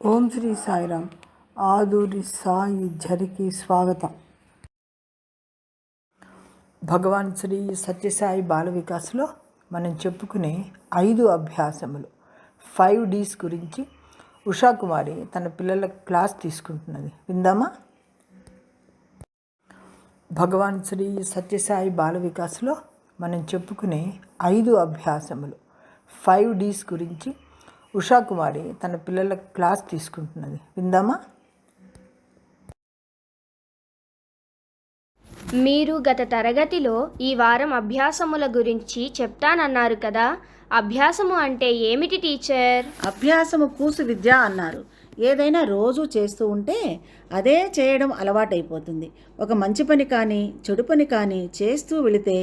ఓం శ్రీ సాయిరామ్. ఆదూరి సాయి ఝరికి స్వాగతం. భగవాన్ శ్రీ సత్యసాయి బాల వికాస్లో మనం చెప్పుకునే 5 అభ్యాసములు 5Ds గురించి ఉషాకుమారి తన పిల్లల క్లాస్ తీసుకుంటున్నది. విందామా? భగవాన్ శ్రీ సత్యసాయి బాల వికాస్లో మనం చెప్పుకునే 5 అభ్యాసములు 5Ds గురించి ఉషాకుమారి తన పిల్లల క్లాస్ తీసుకుంటున్నది. విందామా? మీరు గత తరగతిలో ఈ వారం అభ్యాసముల గురించి చెప్తానన్నారు కదా. అభ్యాసము అంటే ఏమిటి టీచర్? అభ్యాసము కూసు విద్య అన్నారు. ఏదైనా రోజు చేస్తూ ఉంటే అదే చేయడం అలవాటైపోతుంది. ఒక మంచి పని కానీ చెడు పని కానీ చేస్తూ వెళితే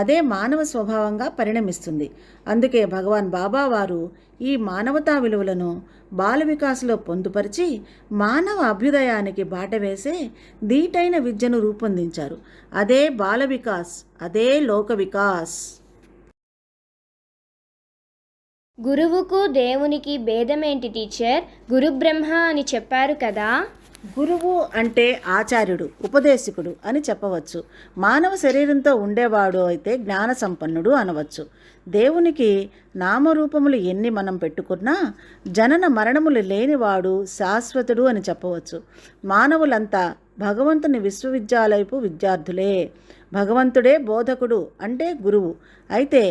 అదే మానవ స్వభావంగా పరిణమిస్తుంది. అందుకే భగవాన్ బాబా వారు ఈ మానవతా విలువలను బాల వికాస్లో పొందుపరిచి మానవ అభ్యుదయానికి బాట వేసే దీటైన విద్యను రూపొందించారు. అదే బాల వికాస్, అదే లోక వికాస్. గురువుకు దేవునికి భేదమేంటి టీచర్? గురు బ్రహ్మ అని చెప్పారు కదా. గురువు అంటే ఆచార్యుడు, ఉపదేశకుడు అని చెప్పవచ్చు. మానవ శరీరంతో ఉండేవాడు అయితే జ్ఞాన సంపన్నుడు అనవచ్చు. దేవునికి నామరూపములు ఎన్ని మనం పెట్టుకున్నా జనన మరణములు లేనివాడు శాశ్వతుడు అని చెప్పవచ్చు. మానవులంతా భగవంతుని విశ్వవిద్యాలయపు విద్యార్థులే. భగవంతుడే బోధకుడు అంటే గురువు. అయితే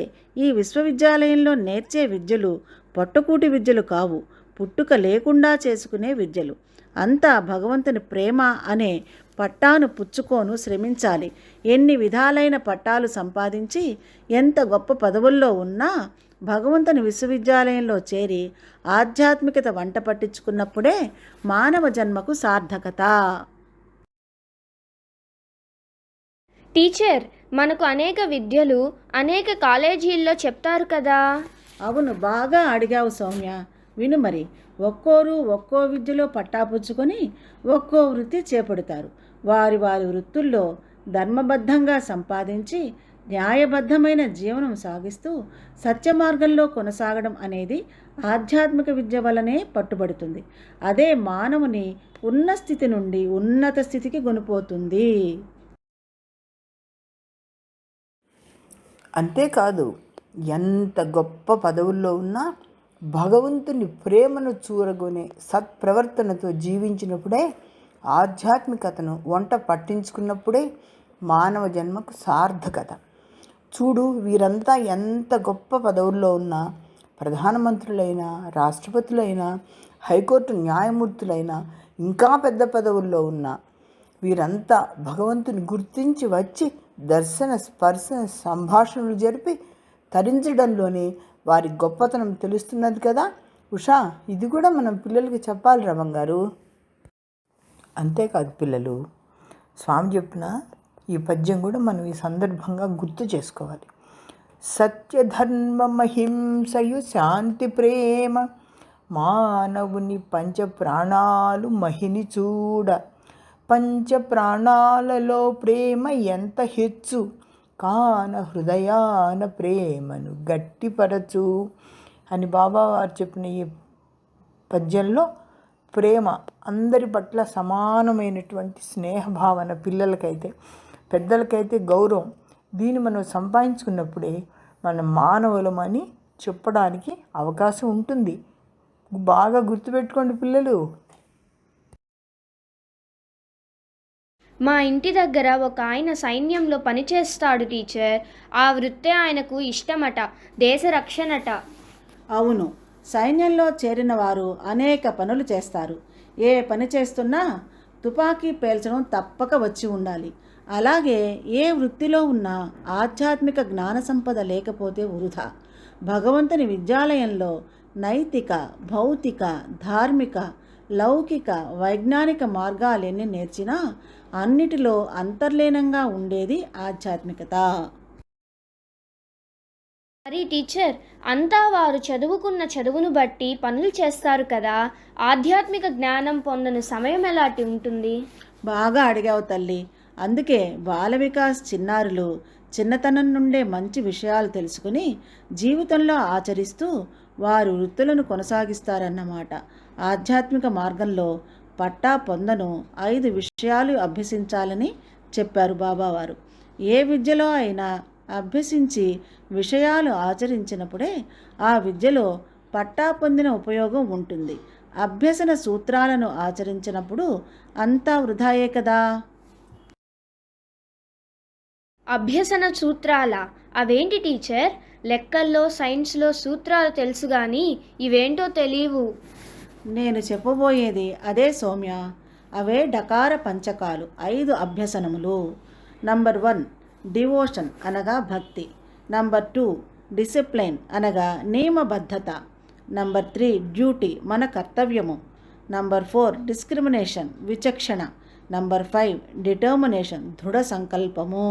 ఈ విశ్వవిద్యాలయంలో నేర్చే విద్యలు పొట్టకూటి విద్యలు కావు, పుట్టుక లేకుండా చేసుకునే విద్యలు. అంతా భగవంతుని ప్రేమ అనే పట్టాను పుచ్చుకోను శ్రమించాలి. ఎన్ని విధాలైన పట్టాలు సంపాదించి ఎంత గొప్ప పదవుల్లో ఉన్నా భగవంతుని విశ్వవిద్యాలయంలో చేరి ఆధ్యాత్మికత వంట పట్టించుకున్నప్పుడే మానవ జన్మకు సార్థకత. టీచర్, మనకు అనేక విద్యలు అనేక కాలేజీల్లో చెప్తారు కదా. అవును, బాగా అడిగావు సౌమ్య. విను మరి. ఒక్కోరు ఒక్కో విద్యలో పట్టాపుచ్చుకొని ఒక్కో వృత్తి చేపడతారు. వారి వారి వృత్తుల్లో ధర్మబద్ధంగా సంపాదించి న్యాయబద్ధమైన జీవనం సాగిస్తూ సత్య మార్గంలో కొనసాగడం అనేది ఆధ్యాత్మిక విద్య వలనే పట్టుబడుతుంది. అదే మానవుని ఉన్న స్థితి నుండి ఉన్నత స్థితికి కొనిపోతుంది. అంతేకాదు, ఎంత గొప్ప పదవుల్లో ఉన్నా భగవంతుని ప్రేమను చూరగొనే సత్ప్రవర్తనతో జీవించినప్పుడే, ఆధ్యాత్మికతను వంట పట్టించుకున్నప్పుడే మానవ జన్మకు సార్థకత. చూడు, వీరంతా ఎంత గొప్ప పదవుల్లో ఉన్నా, ప్రధానమంత్రులైనా, రాష్ట్రపతులైనా, హైకోర్టు న్యాయమూర్తులైనా, ఇంకా పెద్ద పదవుల్లో ఉన్నా వీరంతా భగవంతుని గుర్తించి వచ్చి దర్శన స్పర్శన సంభాషణలు జరిపి తరించడంలోనే వారి గొప్పతనం తెలుస్తున్నది కదా. ఉషా, ఇది కూడా మనం పిల్లలకి చెప్పాలి రా బంగారు. అంతేకాదు పిల్లలు, స్వామి చెప్పిన ఈ పద్యం కూడా మనం ఈ సందర్భంగా గుర్తు చేసుకోవాలి. సత్యధర్మమహింసయు శాంతి ప్రేమ మానవుని పంచప్రాణాలు మహిని చూడ, పంచప్రాణాలలో ప్రేమ ఎంత హెచ్చు, కాన హృదయాన ప్రేమను గట్టిపరచు అని బాబావారు చెప్పిన ఈ పద్యంలో ప్రేమ, అందరి పట్ల సమానమైనటువంటి స్నేహభావన, పిల్లలకైతే పెద్దలకైతే గౌరవం, దీన్ని మనం సంపాదించుకున్నప్పుడే మనం మానవులమని చెప్పడానికి అవకాశం ఉంటుంది. బాగా గుర్తుపెట్టుకోండి పిల్లలు. మా ఇంటి దగ్గర ఒక ఆయన సైన్యంలో పనిచేస్తాడు టీచర్. ఆ వృత్తే ఆయనకు ఇష్టమట, దేశ రక్షణట. అవును, సైన్యంలో చేరిన వారు అనేక పనులు చేస్తారు. ఏ పని చేస్తున్నా తుపాకీ పేల్చడం తప్పక వచ్చి ఉండాలి. అలాగే ఏ వృత్తిలో ఉన్నా ఆధ్యాత్మిక జ్ఞాన సంపద లేకపోతే వృధా. భగవంతుని విద్యాలయంలో నైతిక, భౌతిక, ధార్మిక, లౌకిక, వైజ్ఞానిక మార్గాలెన్ని నేర్చినా అన్నిటిలో అంతర్లీనంగా ఉండేది ఆధ్యాత్మికత. మరి టీచర్, అంతా వారు చదువుకున్న చదువును బట్టి పనులు చేస్తారు కదా. ఆధ్యాత్మిక జ్ఞానం పొందని సమయం ఎలాంటి ఉంటుంది? బాగా అడిగావు తల్లి. అందుకే బాల వికాస్ చిన్నారులు చిన్నతనం నుండే మంచి విషయాలు తెలుసుకుని జీవితంలో ఆచరిస్తూ వారు వృత్తులను కొనసాగిస్తారన్నమాట. ఆధ్యాత్మిక మార్గంలో పట్టా పొందను 5 విషయాలు అభ్యసించాలని చెప్పారు బాబావారు. ఏ విద్యలో అయినా అభ్యసించి విషయాలు ఆచరించినప్పుడే ఆ విద్యలో పట్టా పొందిన ఉపయోగం ఉంటుంది. అభ్యసన సూత్రాలను ఆచరించినప్పుడు అంతా వృధాయే కదా. అభ్యసన సూత్రాల అవేంటి టీచర్? లెక్కల్లో సైన్స్లో సూత్రాలు తెలుసు కానీ ఇవేంటో తెలియవు. నేను చెప్పబోయేది అదే సౌమ్య. అవే డకార పంచకాలు, 5 అభ్యసనములు. నంబర్ 1 డివోషన్ అనగా భక్తి. నంబర్ 2 డిసిప్లైన్ అనగా నియమబద్ధత. నంబర్ 3 డ్యూటీ మన కర్తవ్యము. నంబర్ 4 డిస్క్రిమినేషన్ విచక్షణ. నంబర్ 5 డిటర్మినేషన్ దృఢ సంకల్పము.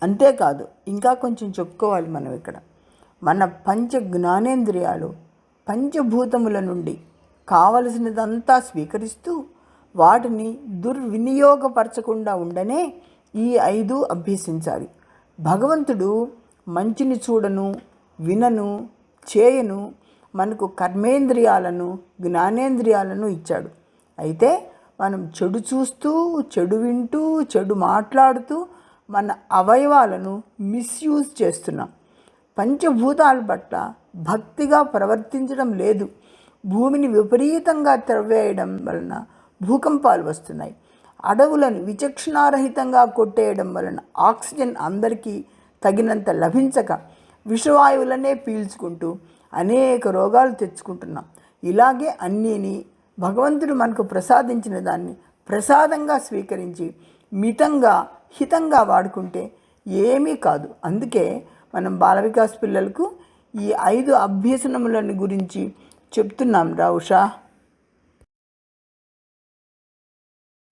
అంతేకాదు ఇంకా కొంచెం చెప్పుకోవాలి మనం ఇక్కడ. మన పంచ జ్ఞానేంద్రియాలు పంచభూతముల నుండి కావలసినదంతా స్వీకరిస్తూ వాటిని దుర్వినియోగపరచకుండా ఉండనే ఈ 5 అభ్యసించాలి. భగవంతుడు మంచిని చూడను, వినను, చేయను మనకు కర్మేంద్రియాలను, జ్ఞానేంద్రియాలను ఇచ్చాడు. అయితే మనం చెడు చూస్తూ, చెడు వింటూ, చెడు మాట్లాడుతూ మన అవయవాలను మిస్యూజ్ చేస్తున్నాం. పంచభూతాల పట్ల భక్తిగా ప్రవర్తించడం లేదు. భూమిని విపరీతంగా త్రవ్వేయడం వలన భూకంపాలు వస్తున్నాయి. అడవులను విచక్షణారహితంగా కొట్టేయడం వలన ఆక్సిజన్ అందరికీ తగినంత లభించక విషవాయువులనే పీల్చుకుంటూ అనేక రోగాలు తెచ్చుకుంటున్నాం. ఇలాగే అన్నీని భగవంతుడు మనకు ప్రసాదించిన దాన్ని ప్రసాదంగా స్వీకరించి మితంగా హితంగా వాడుకుంటే ఏమీ కాదు. అందుకే మనం బాల వికాస్ పిల్లలకు ఈ 5 అభ్యసనములను గురించి చెప్తున్నాం రా ఉషా.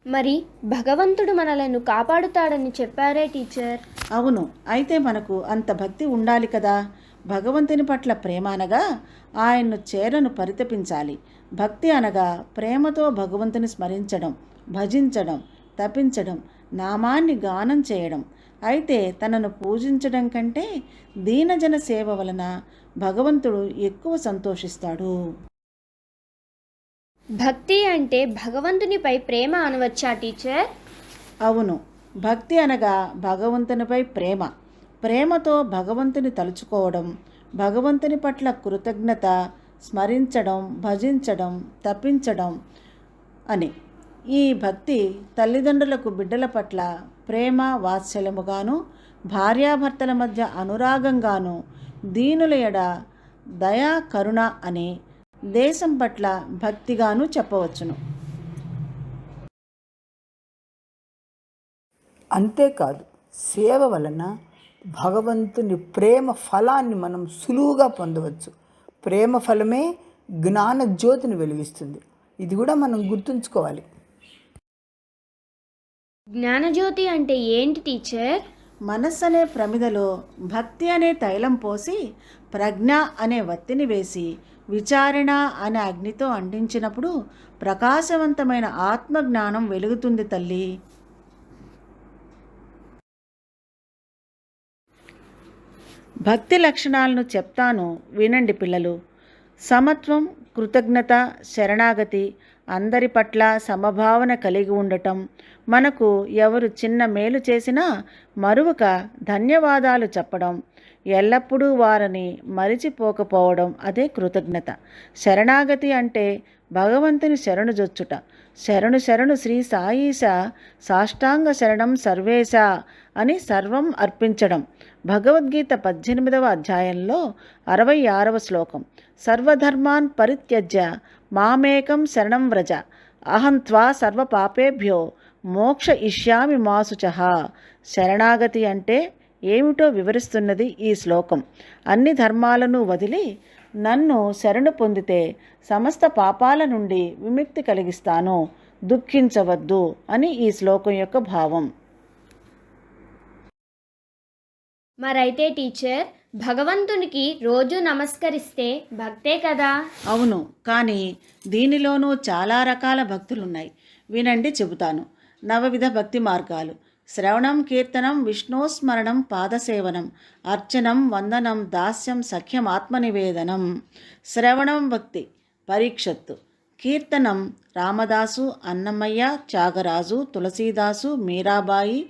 మరి భగవంతుడు మనలను కాపాడుతాడని చెప్పారే టీచర్. అవును, అయితే మనకు అంత భక్తి ఉండాలి కదా. భగవంతుని పట్ల ప్రేమ అనగా ఆయన్ను చేరను పరితపించాలి. భక్తి అనగా ప్రేమతో భగవంతుని స్మరించడం, భజించడం, తపించడం, నామాన్ని గానం చేయడం. అయితే తనను పూజించడం కంటే దీనజన సేవ వలన భగవంతుడు ఎక్కువ సంతోషిస్తాడు. భక్తి అంటే భగవంతునిపై ప్రేమ అనవచ్చా టీచర్? అవును, భక్తి అనగా భగవంతునిపై ప్రేమ. ప్రేమతో భగవంతుని తలుచుకోవడం, భగవంతుని పట్ల కృతజ్ఞత, స్మరించడం, భజించడం, తపించడం అని. ఈ భక్తి తల్లిదండ్రులకు బిడ్డల పట్ల ప్రేమ వాత్సల్యముగాను, భార్యాభర్తల మధ్య అనురాగంగాను, దీనుల ఎడ దయా కరుణ అని, దేశం పట్ల భక్తిగాను చెప్పవచ్చును. అంతేకాదు సేవ వలన భగవంతుని ప్రేమ ఫలాన్ని మనం సులువుగా పొందవచ్చు. ప్రేమ ఫలమే జ్ఞాన జ్యోతిని వెలిగిస్తుంది. ఇది కూడా మనం గుర్తుంచుకోవాలి. జ్ఞానజ్యోతి అంటే ఏంటి టీచర్? మనస్సు అనే ప్రమిదలో భక్తి అనే తైలం పోసి, ప్రజ్ఞ అనే వత్తిని వేసి, విచారణ అనే అగ్నితో అంటించినప్పుడు ప్రకాశవంతమైన ఆత్మజ్ఞానం వెలుగుతుంది తల్లి. భక్తి లక్షణాలను చెప్తాను వినండి పిల్లలు. సమత్వం, కృతజ్ఞత, శరణాగతి, అందరి పట్ల సమభావన కలిగి ఉండటం, మనకు ఎవరు చిన్న మేలు చేసినా మరువక ధన్యవాదాలు చెప్పడం, ఎల్లప్పుడూ వారిని మరిచిపోకపోవడం, అదే కృతజ్ఞత. శరణాగతి అంటే భగవంతుని శరణుజొచ్చుట. శరణు శరణు శ్రీ సాయిష, సాష్టాంగ శరణం సర్వేశ అని సర్వం అర్పించడం. భగవద్గీత 18వ అధ్యాయంలో 66వ శ్లోకం. సర్వధర్మాన్ పరిత్యజ్య మామేకం శరణం వ్రజ, అహం త్వా సర్వపాపేభ్యో మోక్ష ఇష్యామి మా శుచః. శరణాగతి అంటే ఏమిటో వివరిస్తున్నది ఈ శ్లోకం. అన్ని ధర్మాలను వదిలి నన్ను శరణు పొందితే సమస్త పాపాల నుండి విముక్తి కలిగిస్తాను, దుఃఖించవద్దు అని ఈ శ్లోకం యొక్క భావం. మరైతే టీచర్, భగవంతునికి రోజు నమస్కరిస్తే భక్తే కదా? అవును, కానీ దీనిలోనూ చాలా రకాల భక్తులున్నాయి. వినండి చెబుతాను. 9 భక్తి మార్గాలు. శ్రవణం కీర్తనం విష్ణోస్మరణం పాదసేవనం అర్చనం వందనం దాస్యం సఖ్యం ఆత్మనివేదనం. శ్రవణం భక్తి పరీక్షత్తు, కీర్తనం రామదాసు, అన్నమయ్య, త్యాగరాజు, తులసీదాసు, మీరాబాయి,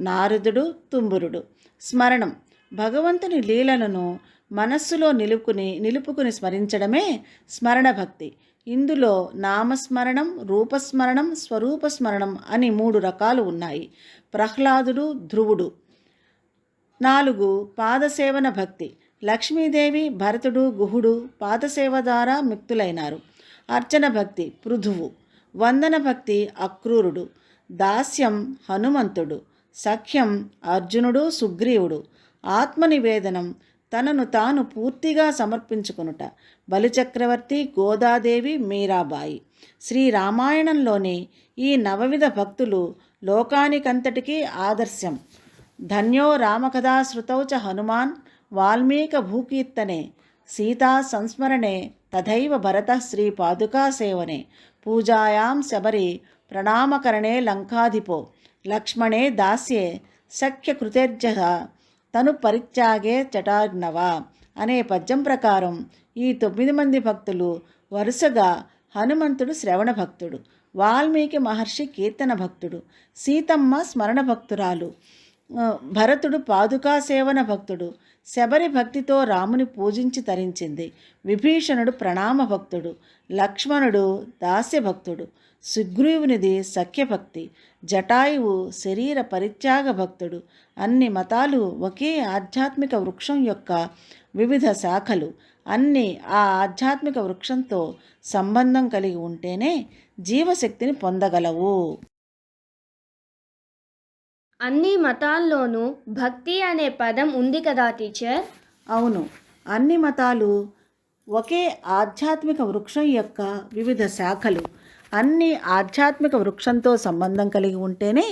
నారదుడు, తుంబురుడు. స్మరణం భగవంతుని లీలలను మనస్సులో నిలుపుకుని స్మరించడమే స్మరణ భక్తి. ఇందులో నామస్మరణం, రూపస్మరణం, స్వరూపస్మరణం అని 3 రకాలు ఉన్నాయి. ప్రహ్లాదుడు, ధ్రువుడు. 4 పాదసేవన భక్తి. లక్ష్మీదేవి, భరతుడు, గుహుడు పాదసేవ ద్వారా ముక్తులైనారు. అర్చన భక్తి పృథువు. వందన భక్తి అక్రూరుడు. దాస్యం హనుమంతుడు. సఖ్యం అర్జునుడు, సుగ్రీవుడు. ఆత్మనివేదనం తనను తాను పూర్తిగా సమర్పించుకొనుట బలిచక్రవర్తి, గోదాదేవి, మీరాబాయి. శ్రీరామాయణంలోని ఈ 9 విధ భక్తులు లోకానికంతటికీ ఆదర్శం. ధన్యో రామకథా శృతౌ చ హనుమాన్ వాల్మీక భూకీర్తనే సీతా సంస్మరణే తథైవ భరత శ్రీ పాదుకా సేవనే పూజాయాం శబరి ప్రణామకరణే లంకాధిపో లక్ష్మణే దాస్యే సఖ్యకృతేర్జ తను పరిత్యాగే జటార్ణవ అనే పద్యం ప్రకారం ఈ 9 మంది భక్తులు వరుసగా హనుమంతుడు శ్రవణ భక్తుడు, వాల్మీకి మహర్షి కీర్తన భక్తుడు, సీతమ్మ స్మరణ భక్తురాలు, భరతుడు పాదుకా సేవన భక్తుడు, శబరి భక్తితో రాముని పూజించి తరించింది, విభీషణుడు ప్రణామ భక్తుడు, లక్ష్మణుడు దాస్య భక్తుడు, సుగ్రీవునిది సఖ్యభక్తి, జటాయువు శరీర పరిత్యాగ భక్తుడు. అన్ని మతాలు ఒకే ఆధ్యాత్మిక వృక్షం యొక్క వివిధ శాఖలు. అన్నీ ఆ ఆధ్యాత్మిక వృక్షంతో సంబంధం కలిగి ఉంటేనే జీవశక్తిని పొందగలవు. అన్ని మతాల్లోనూ భక్తి అనే పదం ఉంది కదా టీచర్? అవును, అన్ని మతాలు ఒకే ఆధ్యాత్మిక వృక్షం యొక్క వివిధ శాఖలు. అన్ని ఆధ్యాత్మిక వృక్షంతో సంబంధం కలిగి ఉంటేనే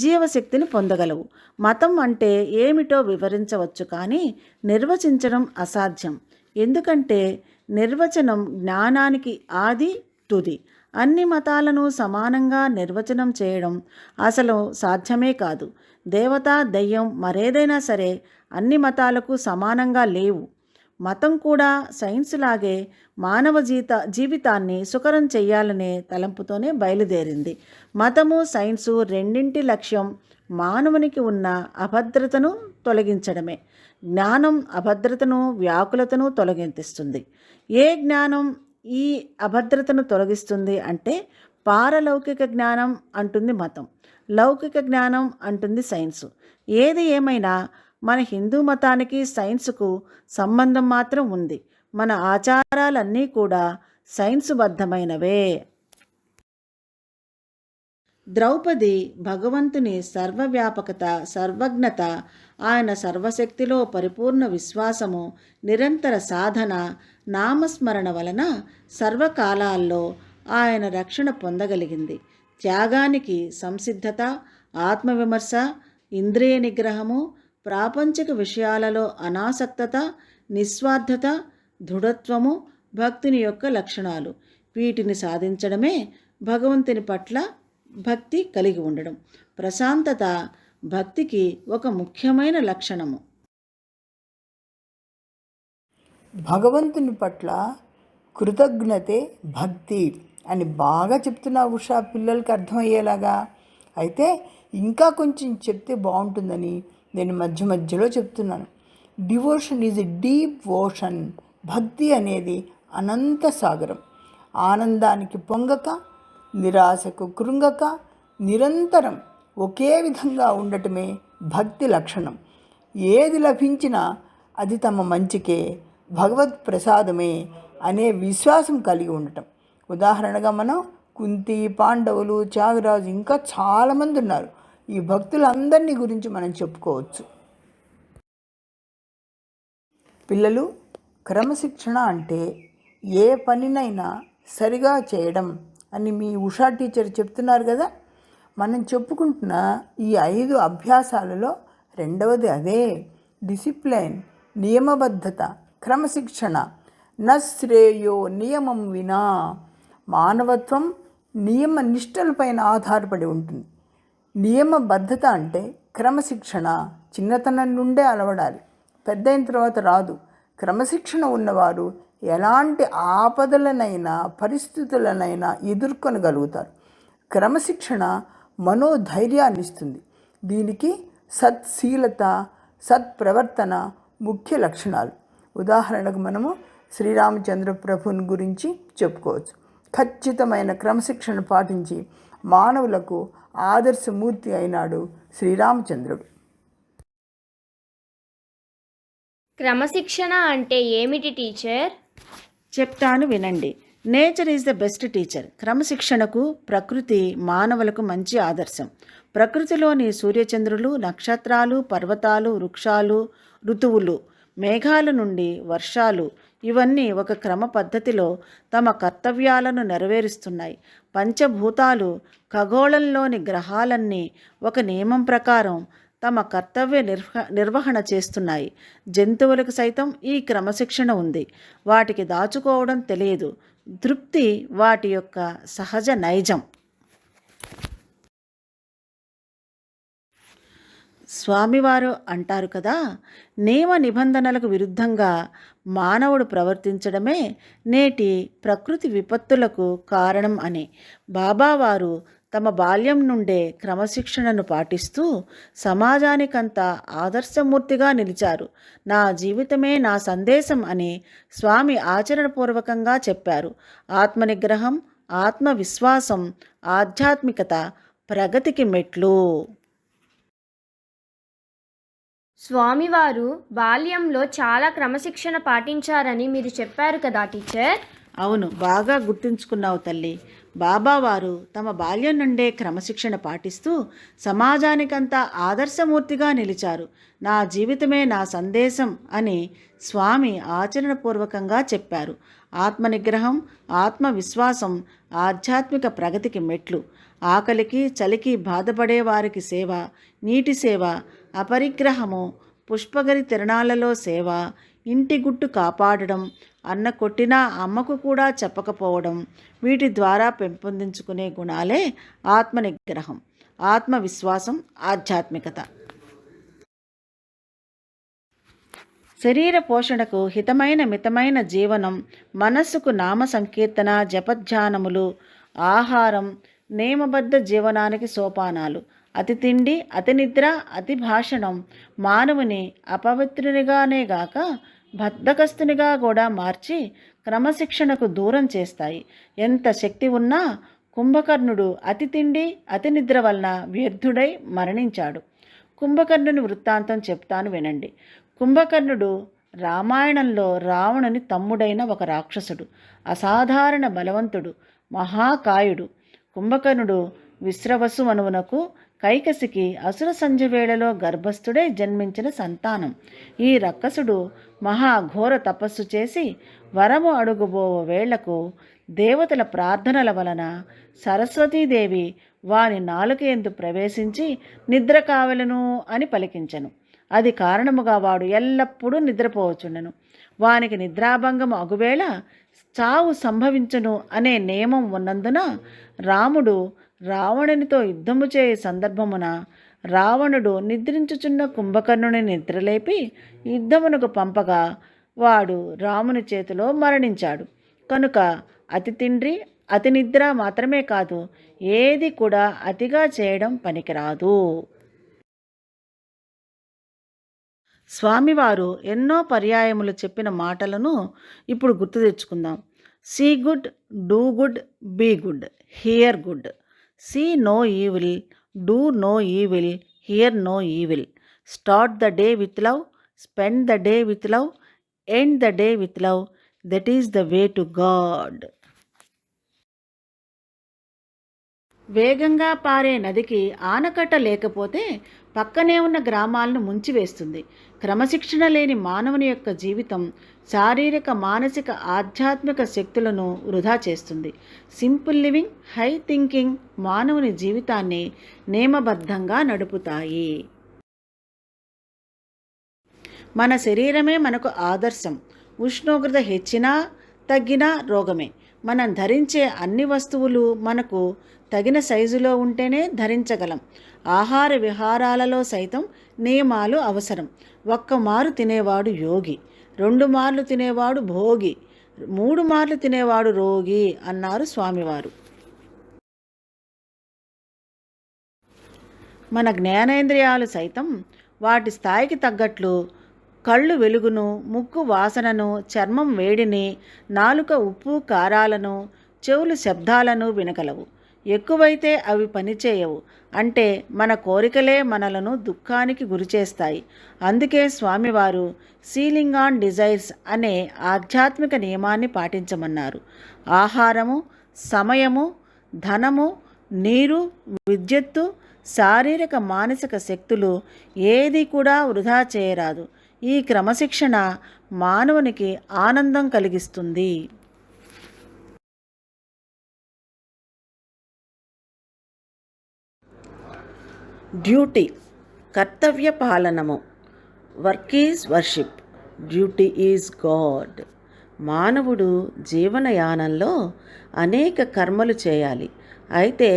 జీవశక్తిని పొందగలవు. మతం అంటే ఏమిటో వివరించవచ్చు, కానీ నిర్వచించడం అసాధ్యం. ఎందుకంటే నిర్వచనం జ్ఞానానికి ఆది తుది. అన్ని మతాలను సమానంగా నిర్వచనం చేయడం అసలు సాధ్యమే కాదు. దేవత, దెయ్యం, మరేదైనా సరే అన్ని మతాలకు సమానంగా లేవు. మతం కూడా సైన్స్ లాగే మానవ జీవితాన్ని సుకరం చెయ్యాలనే తలంపుతోనే బయలుదేరింది. మతము, సైన్సు రెండింటి లక్ష్యం మానవునికి ఉన్న అభద్రతను తొలగించడమే. జ్ఞానం అభద్రతను, వ్యాకులతను తొలగిస్తుంది. ఏ జ్ఞానం ఈ అభద్రతను తొలగిస్తుంది అంటే పారలౌకిక జ్ఞానం అంటుంది మతం, లౌకిక జ్ఞానం అంటుంది సైన్సు. ఏది ఏమైనా మన హిందూ మతానికి సైన్సుకు సంబంధం మాత్రం ఉంది. మన ఆచారాలన్నీ కూడా సైన్సుబద్ధమైనవే. ద్రౌపది భగవంతుని సర్వవ్యాపకత, సర్వజ్ఞత, ఆయన సర్వశక్తిలో పరిపూర్ణ విశ్వాసము, నిరంతర సాధన, నామస్మరణ వలన సర్వకాలాల్లో ఆయన రక్షణ పొందగలిగింది. త్యాగానికి సంసిద్ధత, ఆత్మవిమర్శ, ఇంద్రియ నిగ్రహము, ప్రాపంచిక విషయాలలో అనాసక్తత, నిస్వార్థత, దృఢత్వము భక్తుని యొక్క లక్షణాలు. వీటిని సాధించడమే భగవంతుని పట్ల భక్తి కలిగి ఉండడం. ప్రశాంతత భక్తికి ఒక ముఖ్యమైన లక్షణము. భగవంతుని పట్ల కృతజ్ఞతే భక్తి అని బాగా చెప్తున్నా ఉషా, పిల్లలకి అర్థమయ్యేలాగా. అయితే ఇంకా కొంచెం చెప్తే బాగుంటుందని నేను మధ్యలో చెప్తున్నాను. Devotion is a deep ocean. భక్తి అనేది అనంత సాగరం. ఆనందానికి పొంగక, నిరాశకు కృంగక, నిరంతరం ఒకే విధంగా ఉండటమే భక్తి లక్షణం. ఏది లభించినా అది తమ మంచికే, భగవత్ ప్రసాదమే అనే విశ్వాసం కలిగి ఉండటం. ఉదాహరణగా మనం కుంతి, పాండవులు, త్యాగరాజు, ఇంకా చాలామంది ఉన్నారు. ఈ భక్తులందరినీ గురించి మనం చెప్పుకోవచ్చు. పిల్లలు, క్రమశిక్షణ అంటే ఏ పనినైనా సరిగా చేయడం అని మీ ఉషా టీచర్ చెప్తున్నారు కదా. మనం చెప్పుకుంటున్న ఈ 5 అభ్యాసాలలో రెండవది అదే. డిసిప్లైన్, నియమబద్ధత, క్రమశిక్షణ. నశ్రేయో నియమం వినా. మానవత్వం నియమ నిష్టలపైన ఆధారపడి ఉంటుంది. నియమబద్ధత అంటే క్రమశిక్షణ చిన్నతనం నుండే అలవడాలి, పెద్దయిన తర్వాత రాదు. క్రమశిక్షణ ఉన్నవారు ఎలాంటి ఆపదలనైనా పరిస్థితులనైనా ఎదుర్కొనగలుగుతారు. క్రమశిక్షణ మనోధైర్యాన్ని ఇస్తుంది. దీనికి సత్శీలత, సత్ప్రవర్తన ముఖ్య లక్షణాలు. ఉదాహరణకు మనము శ్రీరామచంద్ర ప్రభుని గురించి చెప్పుకోవచ్చు. ఖచ్చితమైన క్రమశిక్షణ పాటించి మానవులకు ఆదర్శమూర్తి అయినాడు శ్రీరామచంద్రుడు. క్రమశిక్షణ అంటే ఏమిటి టీచర్? చెప్తాను వినండి. Nature is the best teacher. క్రమశిక్షణకు ప్రకృతి మానవులకు మంచి ఆదర్శం. ప్రకృతిలోని సూర్యచంద్రులు, నక్షత్రాలు, పర్వతాలు, వృక్షాలు, ఋతువులు, మేఘాల నుండి వర్షాలు ఇవన్నీ ఒక క్రమ పద్ధతిలో తమ కర్తవ్యాలను నెరవేరుస్తున్నాయి. పంచభూతాలు, ఖగోళంలోని గ్రహాలన్నీ ఒక నియమం ప్రకారం తమ కర్తవ్య నిర్వహణ చేస్తున్నాయి. జంతువులకు సైతం ఈ క్రమశిక్షణ ఉంది. వాటికి దాచుకోవడం తెలియదు. తృప్తి వాటి యొక్క సహజ నైజం. స్వామివారు అంటారు కదా, నియమ నిబంధనలకు విరుద్ధంగా మానవుడు ప్రవర్తించడమే నేటి ప్రకృతి విపత్తులకు కారణం అని. బాబావారు తమ బాల్యం నుండే క్రమశిక్షణను పాటిస్తూ సమాజానికంతా ఆదర్శమూర్తిగా నిలిచారు. నా జీవితమే నా సందేశం అని స్వామి ఆచరణపూర్వకంగా చెప్పారు. ఆత్మనిగ్రహం, ఆత్మవిశ్వాసం, ఆధ్యాత్మికత ప్రగతికి మెట్లు. స్వామివారు బాల్యంలో చాలా క్రమశిక్షణ పాటించారని మీరు చెప్పారు కదా టీచర్? అవును, బాగా గుర్తుంచుకున్నావు తల్లి. బాబావారు తమ బాల్యం నుండే క్రమశిక్షణ పాటిస్తూ సమాజానికంతా ఆదర్శమూర్తిగా నిలిచారు. నా జీవితమే నా సందేశం అని స్వామి ఆచరణపూర్వకంగా చెప్పారు. ఆత్మనిగ్రహం, ఆత్మవిశ్వాసం, ఆధ్యాత్మిక ప్రగతికి మెట్లు. ఆకలికి, చలికి బాధపడే వారికి సేవ, నీటి సేవ, అపరిగ్రహము, పుష్పగిరి తిరణాలలో సేవ, ఇంటి గుట్టు కాపాడడం, అన్న కొట్టినా అమ్మకు కూడా చెప్పకపోవడం, వీటి ద్వారా పెంపొందించుకునే గుణాలే ఆత్మనిగ్రహం, ఆత్మవిశ్వాసం, ఆధ్యాత్మికత. శరీర పోషణకు హితమైన మితమైన జీవనం, మనస్సుకు నామ సంకీర్తన, జపధ్యానములు, ఆహారం నియమబద్ధ జీవనానికి సోపానాలు. అతి తిండి, అతి నిద్ర, అతి భాషణం మానవుని అపవిత్రునిగానే గాక బద్ధకస్తునిగా కూడా మార్చి క్రమశిక్షణకు దూరం చేస్తాయి. ఎంత శక్తి ఉన్నా కుంభకర్ణుడు అతి తిండి, అతి నిద్ర వలన వ్యర్థుడై మరణించాడు. కుంభకర్ణుని వృత్తాంతం చెప్తాను వినండి. కుంభకర్ణుడు రామాయణంలో రావణుని తమ్ముడైన ఒక రాక్షసుడు. అసాధారణ బలవంతుడు, మహాకాయుడు. కుంభకర్ణుడు విశ్రవసుమనువునకు కైకసికి అసుర సంధ్య వేళలో గర్భస్థుడై జన్మించిన సంతానం. ఈ రక్కసుడు మహాఘోర తపస్సు చేసి వరము అడుగుబో వేళ్లకు దేవతల ప్రార్థనల వలన సరస్వతీదేవి వాని నాలుకేందు ప్రవేశించి నిద్ర కావలను అని పలికించెను. అది కారణముగా వాడు ఎల్లప్పుడూ నిద్రపోవచుండెను. వానికి నిద్రాభంగం అగువేళ చావు సంభవించును అనే నియమం ఉన్నందున రాముడు రావణునితో యుద్ధము చేయ సందర్భమున రావణుడు నిద్రించుచున్న కుంభకర్ణుని నిద్రలేపి యుద్ధమునకు పంపగా వాడు రాముని చేతిలో మరణించాడు. కనుక అతి తిండి, అతి నిద్ర మాత్రమే కాదు, ఏది కూడా అతిగా చేయడం పనికిరాదు. స్వామివారు ఎన్నో పర్యాయములు చెప్పిన మాటలను ఇప్పుడు గుర్తు తెచ్చుకుందాం. See good, do good, be good, hear good. See no evil, do no evil, hear no evil. Start the day with love, spend the day with love, end the day with love. That is the way to God. వేగంగా పారే నదికి ఆనకట్ట లేకపోతే పక్కనే ఉన్న గ్రామాలను ముంచివేస్తుంది. క్రమశిక్షణ లేని మానవుని యొక్క జీవితం శారీరక, మానసిక, ఆధ్యాత్మిక శక్తులను వృధా చేస్తుంది. సింపుల్ లివింగ్, హై థింకింగ్ మానవుని జీవితాన్ని నియమబద్ధంగా నడుపుతాయి. మన శరీరమే మనకు ఆదర్శం. ఉష్ణోగ్రత హెచ్చినా తగ్గినా రోగమే. మనం ధరించే అన్ని వస్తువులు మనకు తగిన సైజులో ఉంటేనే ధరించగలం. ఆహార విహారాలలో సైతం నియమాలు అవసరం. ఒక్క మారు తినేవాడు యోగి, 2 మార్లు తినేవాడు భోగి, 3 మార్లు తినేవాడు రోగి అన్నారు స్వామివారు. మన జ్ఞానేంద్రియాలు సైతం వాటి స్థాయికి తగ్గట్లు కళ్ళు వెలుగును, ముక్కు వాసనను, చర్మం వేడిని, నాలుక ఉప్పు కారాలను, చెవులు శబ్దాలను వినగలవు. ఎక్కువైతే అవి పనిచేయవు. అంటే మన కోరికలే మనలను దుఃఖానికి గురిచేస్తాయి. అందుకే స్వామివారు సీలింగ్ ఆన్ డిజైర్స్ అనే ఆధ్యాత్మిక నియమాన్ని పాటించమన్నారు. ఆహారము, సమయము, ధనము, నీరు, విద్యుత్తు, శారీరక మానసిక శక్తులు ఏది కూడా వృధా చేయరాదు. ఈ క్రమశిక్షణ మానవునికి ఆనందం కలిగిస్తుంది. డ్యూటీ, కర్తవ్య పాలనము. Work is worship, duty is god. మానవుడు జీవనయానంలో అనేక కర్మలు చేయాలి. అయితే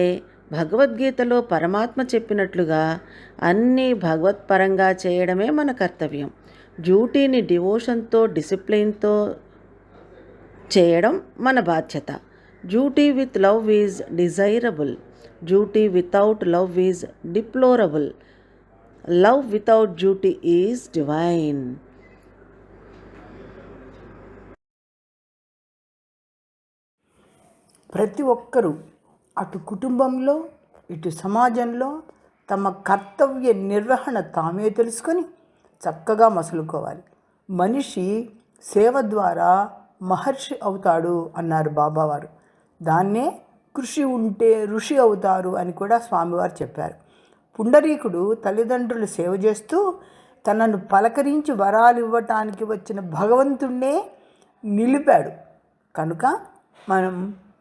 భగవద్గీతలో పరమాత్మ చెప్పినట్లుగా అన్నీ భగవత్పరంగా చేయడమే మన కర్తవ్యం. డ్యూటీని డివోషన్తో, డిసిప్లిన్తో చేయడం మన బాధ్యత. Duty with love is desirable, duty without love is deplorable, love without duty is divine. ప్రతి ఒక్కరూ అటు కుటుంబంలో ఇటు సమాజంలో తమ కర్తవ్య నిర్వహణ తామే తెలుసుకొని చక్కగా మసులుకోవాలి. మనిషి సేవ ద్వారా మహర్షి అవుతాడు అన్నారు బాబావారు. దాన్నే కృషి ఉంటే ఋషి అవుతారు అని కూడా స్వామివారు చెప్పారు. పుండరీకుడు తల్లిదండ్రులు సేవ చేస్తూ తనను పలకరించి వరాలు ఇవ్వటానికి వచ్చిన భగవంతుణ్ణే నిలిపాడు. కనుక మనం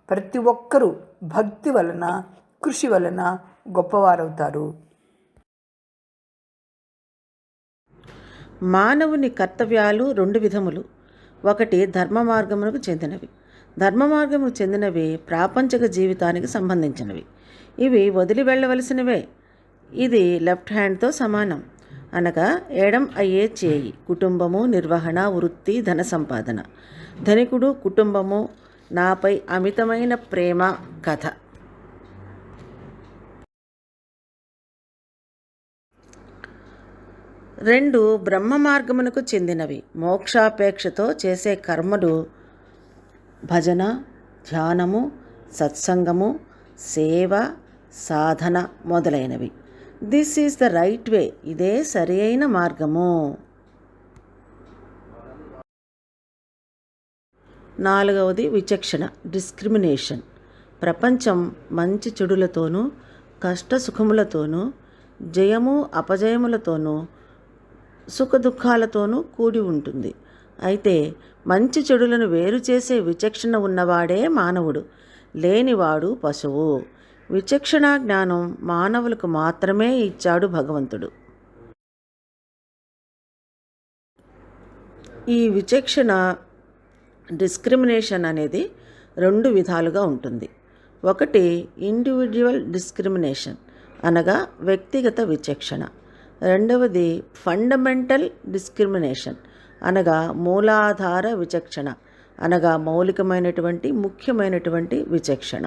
ప్రతి ఒక్కరూ భక్తి వలన, కృషి వలన గొప్పవారవుతారు. మానవుని కర్తవ్యాలు 2 విధములు. ఒకటి ధర్మ మార్గమునకు చెందినవి. ధర్మ మార్గముకు చెందినవి ప్రాపంచిక జీవితానికి సంబంధించినవి. ఇవి వదిలి వెళ్ళవలసినవే. ఇది లెఫ్ట్ హ్యాండ్తో సమానం. అనగా ఎడం అయ్యే చేయి. కుటుంబము, నిర్వహణ, వృత్తి, ధన సంపాదన. ధనికుడు, కుటుంబము, నాపై అమితమైన ప్రేమ కథ. రెండు బ్రహ్మ మార్గమునకు చెందినవి. మోక్షాపేక్షతో చేసే కర్మలు భజన, ధ్యానము, సత్సంగము, సేవ, సాధన మొదలైనవి. This is the right way. ఇదే సరి అయిన మార్గము. 4వది విచక్షణ, డిస్క్రిమినేషన్. ప్రపంచం మంచి చెడులతోనూ, కష్ట సుఖములతోనూ, జయము అపజయములతోనూ, సుఖదుఖాలతోనూ కూడి ఉంటుంది. అయితే మంచి చెడులను వేరు చేసే విచక్షణ ఉన్నవాడే మానవుడు, లేనివాడు పశువు. విచక్షణ జ్ఞానం మానవులకు మాత్రమే ఇచ్చాడు భగవంతుడు. ఈ విచక్షణ, డిస్క్రిమినేషన్ అనేది 2 విధాలుగా ఉంటుంది. ఒకటి ఇండివిజువల్ డిస్క్రిమినేషన్ అనగా వ్యక్తిగత విచక్షణ. రెండవది ఫండమెంటల్ డిస్క్రిమినేషన్ అనగా మూలాధార విచక్షణ అనగా మౌలికమైనటువంటి ముఖ్యమైనటువంటి విచక్షణ.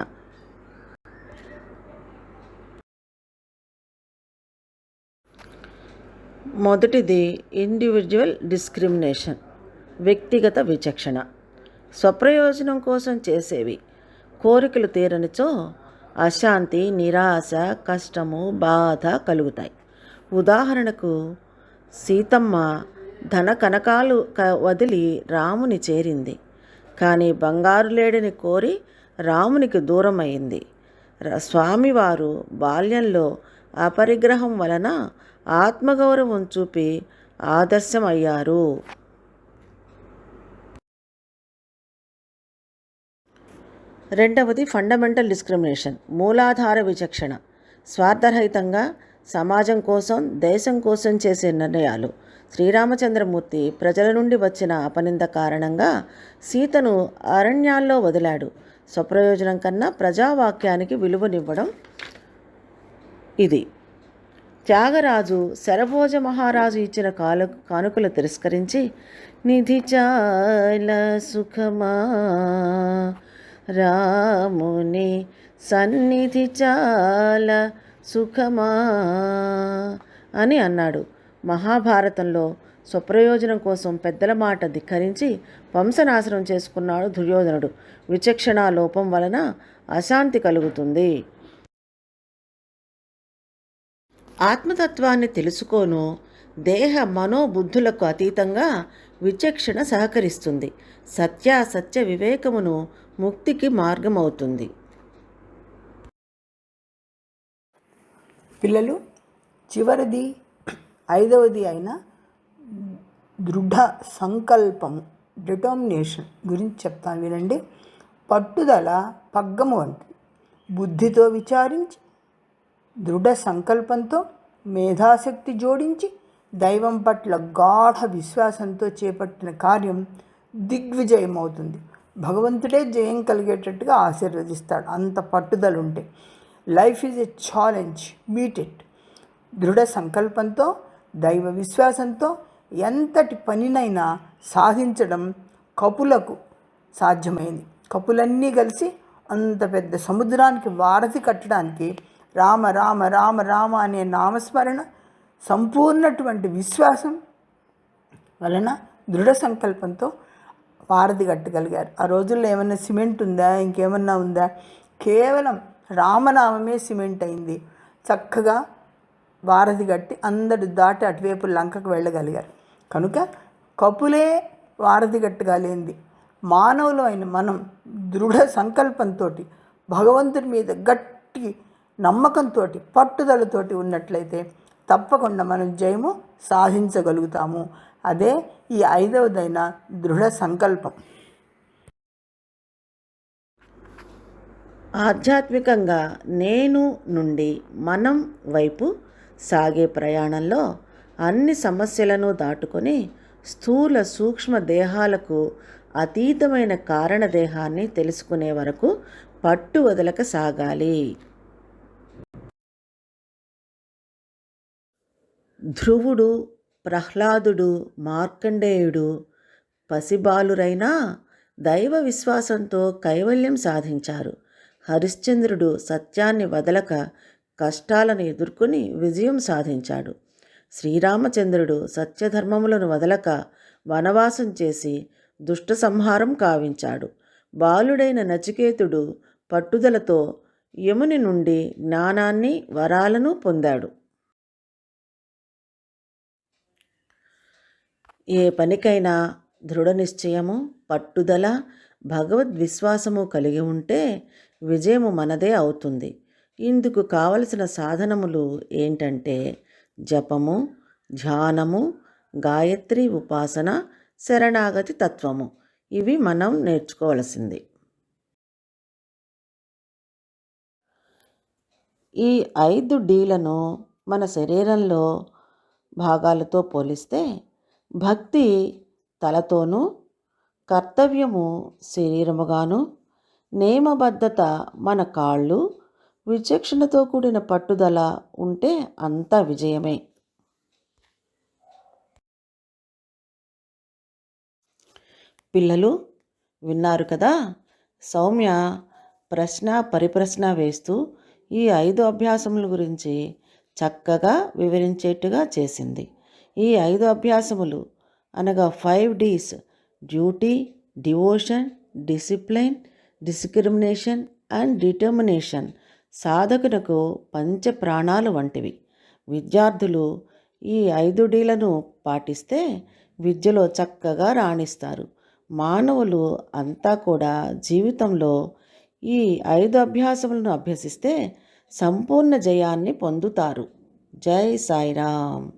మొదటిది ఇండివిజువల్ డిస్క్రిమినేషన్, వ్యక్తిగత విచక్షణ. స్వప్రయోజనం కోసం చేసేవి. కోరికలు తీరనిచో అశాంతి, నిరాశ, కష్టము, బాధ కలుగుతాయి. ఉదాహరణకు సీతమ్మ ధన కనకాలు వదిలి రాముని చేరింది. కానీ బంగారు లేడిని కోరి రామునికి దూరమైంది. స్వామివారు బాల్యంలో అపరిగ్రహం వలన ఆత్మగౌరవం చూపి ఆదర్శం అయ్యారు. రెండవది ఫండమెంటల్ డిస్క్రిమినేషన్, మూలాధార విచక్షణ. స్వార్థరహితంగా సమాజం కోసం, దేశం కోసం చేసే నిర్ణయాలు. శ్రీరామచంద్రమూర్తి ప్రజల నుండి వచ్చిన అపనింద కారణంగా సీతను అరణ్యాల్లో వదిలాడు. స్వప్రయోజనం కన్నా ప్రజావాక్యానికి విలువనివ్వడం ఇది. త్యాగరాజు శరభోజ మహారాజు ఇచ్చిన కానుకలు తిరస్కరించి నిధి చాల సుఖమా రాముని సన్నిధి చాల సుఖమా అని అన్నాడు. మహాభారతంలో స్వప్రయోజనం కోసం పెద్దల మాట ధిక్కరించి వంశనాశనం చేసుకున్నాడు దుర్యోధనుడు. విచక్షణా లోపం వలన అశాంతి కలుగుతుంది. ఆత్మతత్వాన్ని తెలుసుకోను దేహ మనోబుద్ధులకు అతీతంగా విచక్షణ సహకరిస్తుంది. సత్యాసత్య వివేకమును ముక్తికి మార్గమవుతుంది. పిల్లలు, చివరిది 5వది అయిన దృఢ సంకల్పము, డిటర్మినేషన్ గురించి చెప్తాను వినండి. పట్టుదల పగ్గము వంటిది. బుద్ధితో విచారించి, దృఢ సంకల్పంతో మేధాశక్తి జోడించి, దైవం పట్ల గాఢ విశ్వాసంతో చేపట్టిన కార్యం దిగ్విజయం అవుతుంది. భగవంతుడే జయం కలిగేటట్టుగా ఆశీర్వదిస్తాడు, అంత పట్టుదల ఉంటే. Life is a challenge, meet it. దృఢ సంకల్పంతో, దైవ విశ్వాసంతో ఎంతటి పనినైనా సాధించడం కపులకు సాధ్యమైంది. కపులన్నీ కలిసి అంత పెద్ద సముద్రానికి వారధి కట్టడానికి రామ రామ రామ రామ అనే నామస్మరణ, సంపూర్ణటువంటి విశ్వాసం వలన దృఢ సంకల్పంతో వారధి కట్టగలిగారు. ఆ రోజుల్లో ఏమన్నా సిమెంట్ ఉందా, ఇంకేమన్నా ఉందా? కేవలం రామనామమే సిమెంట్ అయింది. చక్కగా వారధి కట్టి అందరు దాటి అటువైపు లంకకు వెళ్ళగలిగారు. కనుక కపులే వారధి కట్టగలిగింది. మానవులు అయిన మనం దృఢ సంకల్పంతో, భగవంతుడి మీద గట్టి నమ్మకంతో, పట్టుదలతోటి ఉన్నట్లయితే తప్పకుండా మనం జయము సాధించగలుగుతాము. అదే ఈ 5వదైన దృఢ సంకల్పం. ఆధ్యాత్మికంగా నేను నుండి మనం వైపు సాగే ప్రయాణంలో అన్ని సమస్యలను దాటుకొని స్థూల సూక్ష్మ దేహాలకు అతీతమైన కారణదేహాన్ని తెలుసుకునే వరకు పట్టు వదలక సాగాలి. ధ్రువుడు, ప్రహ్లాదుడు, మార్కండేయుడు పసిబాలురైనా దైవ విశ్వాసంతో కైవల్యం సాధించారు. హరిశ్చంద్రుడు సత్యాన్ని వదలక కష్టాలను ఎదుర్కొని విజయం సాధించాడు. శ్రీరామచంద్రుడు సత్యధర్మములను వదలక వనవాసం చేసి దుష్ట సంహారం కావించాడు. బాలుడైన నచికేతుడు పట్టుదలతో యముని నుండి జ్ఞానాన్ని, వరాలను పొందాడు. ఏ పనికైనా దృఢ నిశ్చయము, పట్టుదల, భగవద్విశ్వాసము కలిగి ఉంటే విజయము మనదే అవుతుంది. ఇందుకు కావలసిన సాధనములు ఏంటంటే జపము, ధ్యానము, గాయత్రి ఉపాసన, శరణాగతి తత్వము. ఇవి మనం నేర్చుకోవలసింది. ఈ 5 డీలను మన శరీరంలో భాగాలతో పోలిస్తే భక్తి తలతోనూ, కర్తవ్యము శరీరముగాను, నియమబద్ధత మన కాళ్ళు, విచక్షణతో కూడిన పట్టుదల ఉంటే అంతా విజయమే. పిల్లలు విన్నారు కదా, సౌమ్య ప్రశ్న పరిప్రశ్న వేస్తూ ఈ 5 అభ్యాసముల గురించి చక్కగా వివరించేట్టుగా చేసింది. ఈ 5 అభ్యాసములు అనగా 5 Ds: duty, devotion, discipline, discrimination and determination సాధకునకు పంచ ప్రాణాలు వంటివి. విద్యార్థులు ఈ 5 Dలను పాటిస్తే విద్యలో చక్కగా రాణిస్తారు. మానవులు అంతా కూడా జీవితంలో ఈ 5 అభ్యాసములను అభ్యసిస్తే సంపూర్ణ జయాన్ని పొందుతారు. జై సాయిరామ్.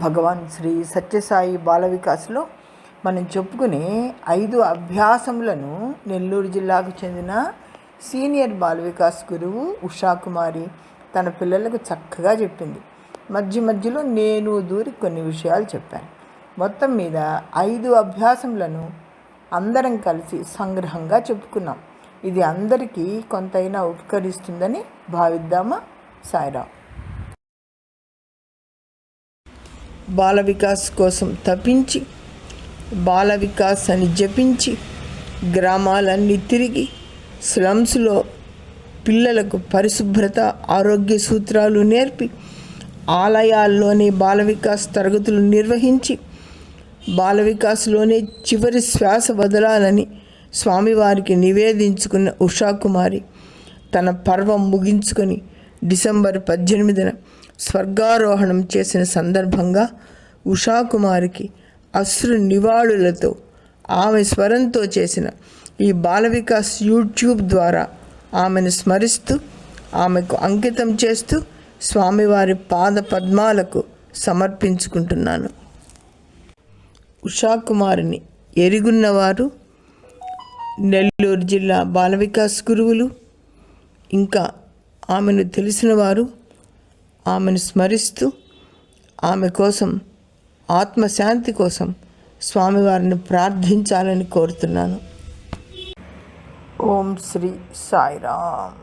భగవాన్ శ్రీ సత్యసాయి బాల వికాస్లో మనం చెప్పుకునే 5 అభ్యాసములను నెల్లూరు జిల్లాకు చెందిన సీనియర్ బాల వికాస్ గురువు ఉషాకుమారి తన పిల్లలకు చక్కగా చెప్పింది. మధ్యలో నేను దూరి కొన్ని విషయాలు చెప్పాను. మొత్తం మీద 5 అభ్యాసములను అందరం కలిసి సంగ్రహంగా చెప్పుకున్నాం. ఇది అందరికీ కొంతైనా ఉపకరిస్తుందని భావిద్దామా? సాయిరాం. బాల వికాస్ కోసం తపించి, బాల వికాస్ అని జపించి, గ్రామాలన్నీ తిరిగి స్లమ్స్లో పిల్లలకు పరిశుభ్రత, ఆరోగ్య సూత్రాలు నేర్పి, ఆలయాల్లోనే బాల వికాస్ తరగతులు నిర్వహించి, బాల వికాస్లోనే చివరి శ్వాస వదలాలని స్వామివారికి నివేదించుకున్న ఉషాకుమారి తన పర్వం ముగించుకొని డిసెంబర్ 18న స్వర్గారోహణం చేసిన సందర్భంగా ఉషాకుమారికి అశ్రు నివాళులతో ఆమె స్వరంతో చేసిన ఈ బాల వికాస్ యూట్యూబ్ ద్వారా ఆమెను స్మరిస్తూ, ఆమెకు అంకితం చేస్తూ స్వామివారి పాద పద్మాలకు సమర్పించుకుంటున్నాను. ఉషాకుమారిని ఎరుగున్నవారు నెల్లూరు జిల్లా బాల వికాస్ గురువులు, ఇంకా ఆమెను తెలిసిన వారు ఆమెను స్మరిస్తూ ఆమె కోసం, ఆత్మశాంతి కోసం స్వామివారిని ప్రార్థించాలని కోరుతున్నాను. ఓం శ్రీ సాయిరామ్.